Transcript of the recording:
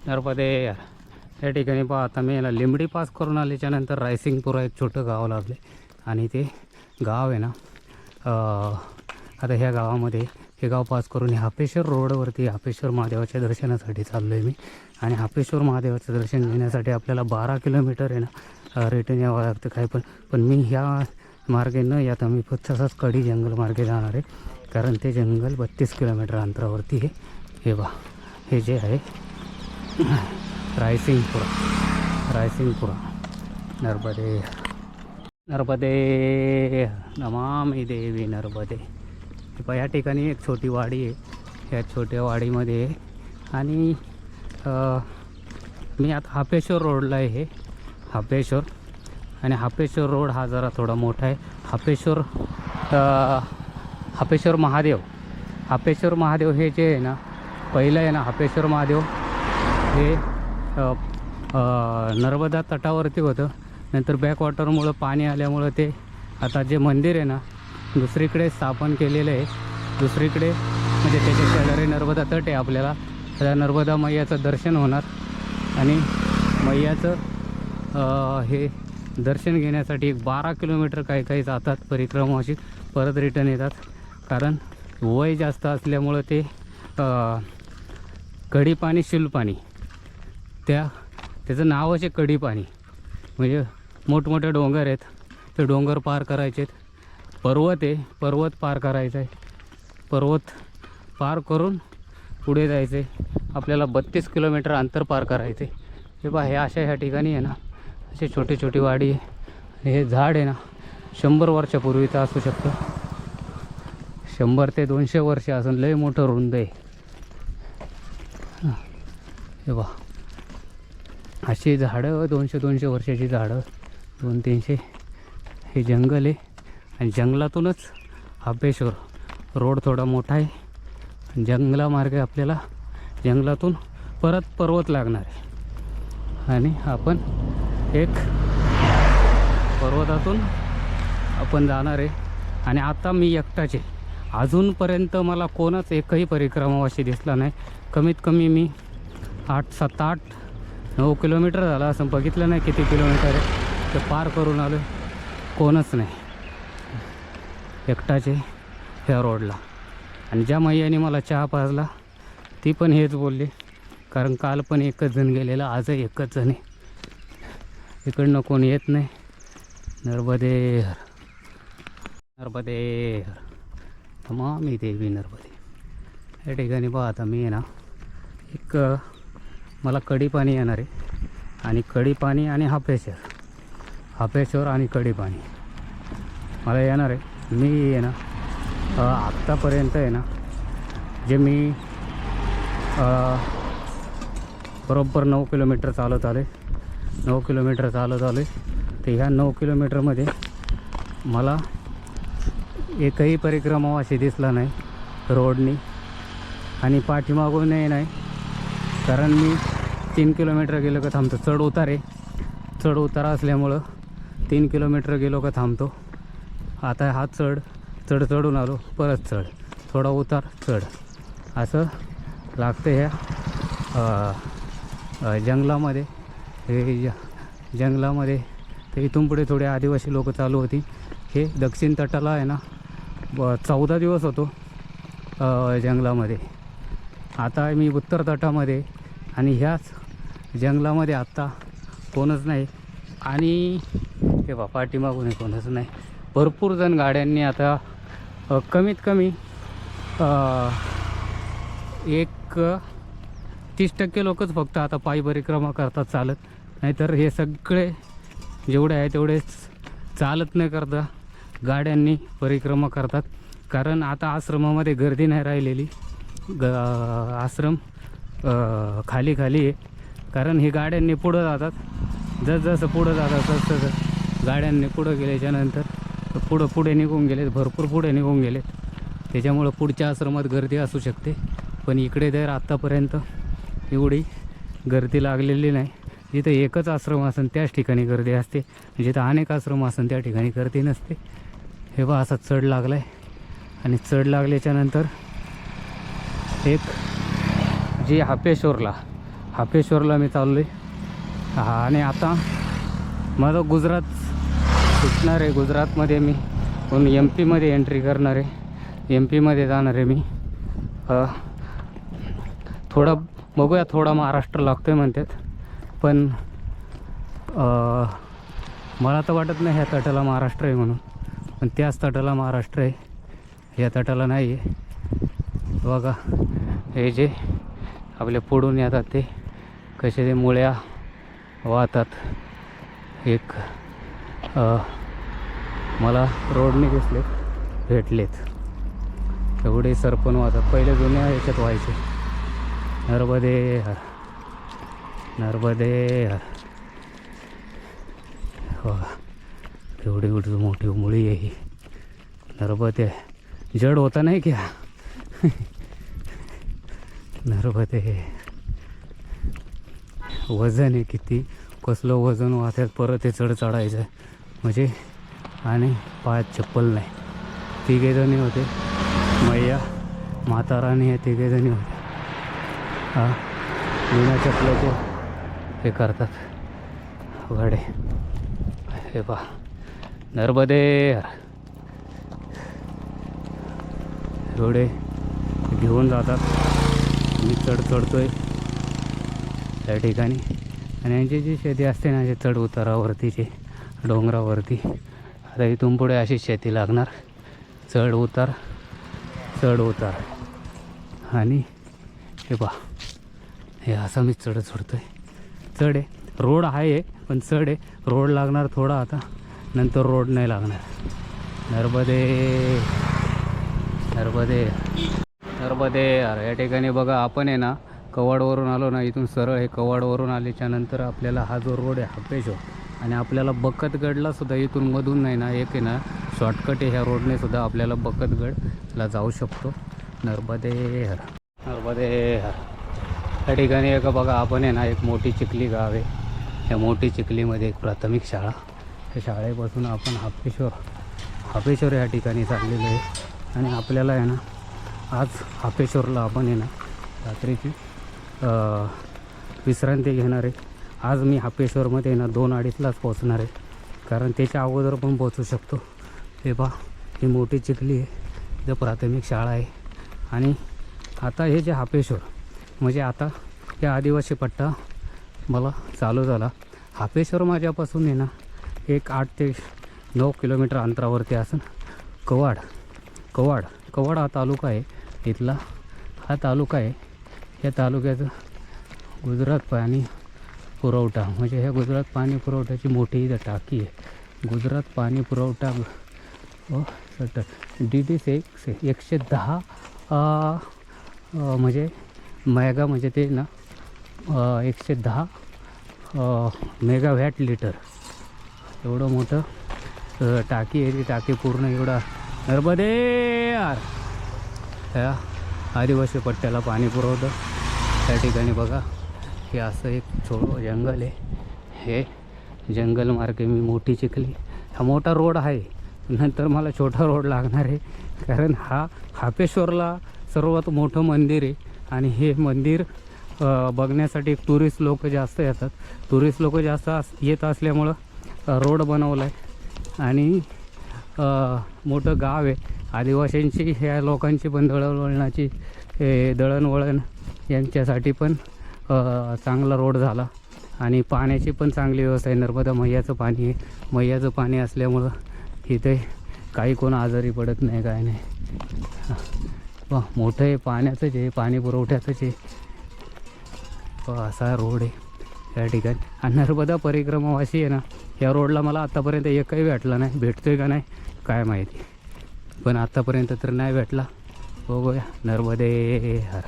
नर्मदे या ठिकाणी पहा आता मी याला लिंबडी पास करून आल्याच्यानंतर रायसिंगपुरा एक छोटं गाव लागले आणि ते गाव आहे ना आता ह्या गावामध्ये हे गाव पास करून हापेश्वर रोडवरती हापेश्वर महादेवाच्या दर्शनासाठी चाललो आहे मी. आणि हापेश्वर महादेवाचं दर्शन घेण्यासाठी आपल्याला 12 किलोमीटर आहे ना रिटर्न यावं लागतं काय पण मी ह्या मार्गे न यात मी फक्त तसाच कडी जंगल मार्गे जाणार आहे कारण ते जंगल 32 किलोमीटर अंतरावरती आहे. हे बा हे जे आहे रायसिंगपुरा नर्मदे नर्मदे नमामि देवी नर्मदे. या ठिकाणी एक छोटी वाडी आहे. या छोट्या वाडीमध्ये आणि मी आता हापेश्वर रोडला आहे. हे हापेश्वर आणि हापेश्वर रोड हा जरा थोडा मोठा आहे. हापेश्वर महादेव हे जे आहे ना पहिलं आहे ना हापेश्वर महादेव हे नर्मदा तटावरती होतं. नंतर बॅकवॉटरमुळं पाणी आल्यामुळं ते आता जे मंदिर आहे ना दुसरीकडे स्थापन केलेलं आहे. दुसरीकडे म्हणजे त्याच्या शेजारी नर्मदा तट आहे. आपल्याला त्या नर्मदा मैयाचं दर्शन होणार आणि मैयाचं हे दर्शन घेण्यासाठी एक 12 किलोमीटर काही जातात परिक्रमाशी परत रिटर्न येतात. कारण वय जास्त असल्यामुळं ते कडीपाणी शिलपाणी त्याचं नावच आहे कडीपाणी. म्हणजे मोठमोठे डोंगर आहेत ते डोंगर पार करायचे आहेत. पर्वत आहे पर्वत पार करायचा आहे. पर्वत पार करून पुढे जायचं आहे. आपल्याला 32 किलोमीटर अंतर पार करायचे. हे बा हे अशा ह्या ठिकाणी आहे ना असे छोटी वाडी आहे. हे झाड आहे ना 100 वर्षापूर्वीचं असू शकतं. 100 ते 200 वर्ष असून लय मोठं रुंद आहे. हे बा अशी झाडं 200 वर्षाची झाडं 200-300 हे जंगल आहे. आणि जंगलातूनच हापेश्वर रोड थोडा मोठा आहे. जंगलामार्गे आपल्याला जंगलातून परत पर्वत लागणार आहे आणि आपण एक पर्वतातून आपण जाणार आहे. आणि आता मी एकटाच आहे. अजूनपर्यंत मला कोणच एकही परिक्रमावासी दिसला नाही. कमीत कमी मी 8-7-8-9 किलोमीटर झाला असं बघितलं नाही किती किलोमीटर आहे ते पार करून आलो. कोणच नाही एकटाच आहे ह्या रोडला. आणि ज्या मैयाने मला चहा पाजला ती पण हेच बोलली कारण काल पण एकच जण गेलेला आजही एकच जण आहे. इकडनं कोण येत नाही. नर्मदे नमामि देवी नर्मदे. या ठिकाणी पहा आता मी आहे ना एक मला कडीपाणी येणार आहे आणि कडीपाणी आणि हापेश्वर आणि कडीपाणी मला येणार आहे. मी आहे ना आत्तापर्यंत आहे ना जे मी बरोबर 9 किलोमीटर चालत आले. 9 किलोमीटर चालत आले तर ह्या 9 किलोमीटरमध्ये मला एकही परिक्रमावासी दिसला नाही रोडनी. आणि पाठीमागूनही नाही कारण मी 3 किलोमीटर गेलो का थांबतो. चढ उतार असल्यामुळं 3 किलोमीटर गेलो का थांबतो. आता हा चढून आलो परत चढ थोडा उतार चढ असं लागतं ह्या जंगलामध्ये. हे जंगलामध्ये तर इथून पुढे थोडे आदिवासी लोक चालू होती. हे दक्षिण तटाला आहे ना 14 दिवस होतो जंगलामध्ये. आता मी उत्तर तटामध्ये आणि ह्याच जंगलामध्ये आत्ता कोणच नाही. आणि हे बा पाठीमागून कोणच नाही. भरपूर जण गाड्यांनी आता कमीत कमी 30% लोकच फक्त आता पायी परिक्रमा करतात चालत. नाहीतर हे सगळे जेवढे आहे तेवढेच चालत न करता गाड्यांनी परिक्रमा करतात. कारण आता आश्रमामध्ये गर्दी नाही राहिलेली. आश्रम खाली आहे कारण हे गाड्यांनी पुढं जातात. जसं पुढं जातात तसं गाड्यांनी पुढं गेल्याच्यानंतर पुढे निघून गेलेत. भरपूर पुढे निघून गेलेत. त्याच्यामुळं पुढच्या आश्रमात गर्दी असू शकते. पण इकडे तर आत्तापर्यंत एवढी गर्दी लागलेली नाही. जिथं एकच आश्रम असेल त्याच ठिकाणी गर्दी असते. जिथं अनेक आश्रम असेल त्या ठिकाणी गर्दी नसते. हे बा असा चढ लागला आहे. आणि चढ लागल्याच्यानंतर एक जे हापेश्वरला मी चाललो आहे. आणि आता माझं गुजरात सुटणार आहे. गुजरातमध्ये मी एम पीमध्ये एंट्री करणार आहे. एम पीमध्ये जाणार आहे मी. थोडा बघूया, थोडा महाराष्ट्र लागतो आहे म्हणतात, पण मला तर वाटत नाही ह्या तटाला महाराष्ट्र आहे म्हणून, पण त्याच तटाला महाराष्ट्र आहे, ह्या तटाला नाही आहे. बघा हे जे आपले पुढून येतात ते कसे ते मुळ्या वाहतात. एक मला रोडने दिसलेत, भेटलेत, एवढे सरपण वाहतात. पहिले जुन्या ह्याच्यात व्हायचे. नर्मदे हर, नर्मदे हर. हो, एवढी एवढी मोठी मुळी आहे ही. नर्मदे जड होता नाही क्या. नर्मदे. वजन आहे किती, कसलं वजन वाहतात. परत हे चढ चढायचं आहे म्हणजे. आणि पायात चप्पल नाही. तिघेजणी होते, मैया म्हाताराणी हे तिघेजणी होते. हा, बिना चप्पलाचे हे करतात गाडे. हे पहा, नर्मदे. एवढे घेऊन जातात. मी चढतोय त्या ठिकाणी. आणि यांची जी शेती असते ना, जे चढ उतारावरतीचे डोंगरावरती, आता इथून पुढे अशी शेती लागणार. चढ उतार, चढ उतार. आणि हे पहा, हे असं मी चढतोय. चढ आहे, रोड आहे पण चढ आहे. रोड लागणार थोडा आता, नंतर रोड नाही लागणार. नर्मदे, नर्मदे, नर्मदे. अरे या ठिकाणी बघा, आपण आहे ना कवाडवरून आलो ना, इथून सरळ हे कवाडवरून आल्याच्या नंतर आपल्याला हा जो रोड आहे हापेश्वर, आणि आपल्याला बकतगडला सुद्धा इथून मधून नाही ना एक आहे ना शॉर्टकट आहे. ह्या रोडने सुद्धा आपल्याला बकतगडला जाऊ शकतो. नर्मदे हर, नर्मदे हर. या ठिकाणी एक बघा, आपण आहे ना एक मोठी चिखली गाव आहे. या मोठी चिखलीमध्ये एक प्राथमिक शाळा. त्या शाळेपासून आपण हापेश्वर या ठिकाणी चाललेलो आहे. आणि आपल्याला आहे ना आज हापेश्वरला आपण आहे ना रात्रीची विश्रांती घेणार आहे. आज मी हापेश्वरमध्ये ना 2:30लाच पोचणार आहे, कारण त्याच्या अगोदर पण पोचू शकतो. हे पहा, ही मोठी चिखली आहे, इथं प्राथमिक शाळा आहे. आणि आता हे जे हापेश्वर म्हणजे आता हे आदिवासी पट्टा मला चालू झाला. हापेश्वर माझ्यापासून आहे ना एक 8 ते 9 किलोमीटर अंतरावरती असून कवाड हा तालुका आहे इथला. हा तालुका आहे. या तालुक्याचं गुजरात पाणी पुरवठा म्हणजे ह्या गुजरात पाणी पुरवठ्याची मोठी इथं टाकी आहे. गुजरात पाणी पुरवठा DD 110 म्हणजे मेगा, म्हणजे ते ना 110 मेगावॅट लिटर एवढं मोठं टाकी आहे. ती टाकी पूर्ण एवढा नर्मदे यार ह्या आदिवासी पट्ट्याला पाणी पुरवतं. त्या ठिकाणी बघा, हे असं एक जंगल आहे. हे जंगल मार्गे मी मोठी चिखली, हा मोठा रोड आहे. नंतर मला छोटा रोड लागणार आहे, कारण हा हापेश्वरला सर्वात मोठं मंदिर आहे. आणि हे मंदिर बघण्यासाठी टुरिस्ट लोक जास्त येतात. टुरिस्ट लोक जास्त येत असल्यामुळं रोड बनवला आहे. आणि मोठं गाव आहे. आदिवासींची, ह्या लोकांची पण दळणवळणाची, दळणवळण यांच्यासाठी पण चांगला रोड झाला. आणि पाण्याची पण चांगली व्यवस्था आहे. नर्मदा मैयाचं पाणी आहे. मैयाचं पाणी असल्यामुळं इथे काही कोण आजारी पडत नाही, काय नाही. मोठं आहे, पाण्याचंच आहे, पाणी पुरवठ्याचंच आहे. असा रोड आहे या ठिकाणी. आणि नर्मदा परिक्रमावासी आहे ना, या रोडला मला आत्तापर्यंत एकही भेटला नाही. भेटतोय का नाही काय माहिती, पण आत्तापर्यंत तर नाही भेटला. बघूया. नर्मदे हर.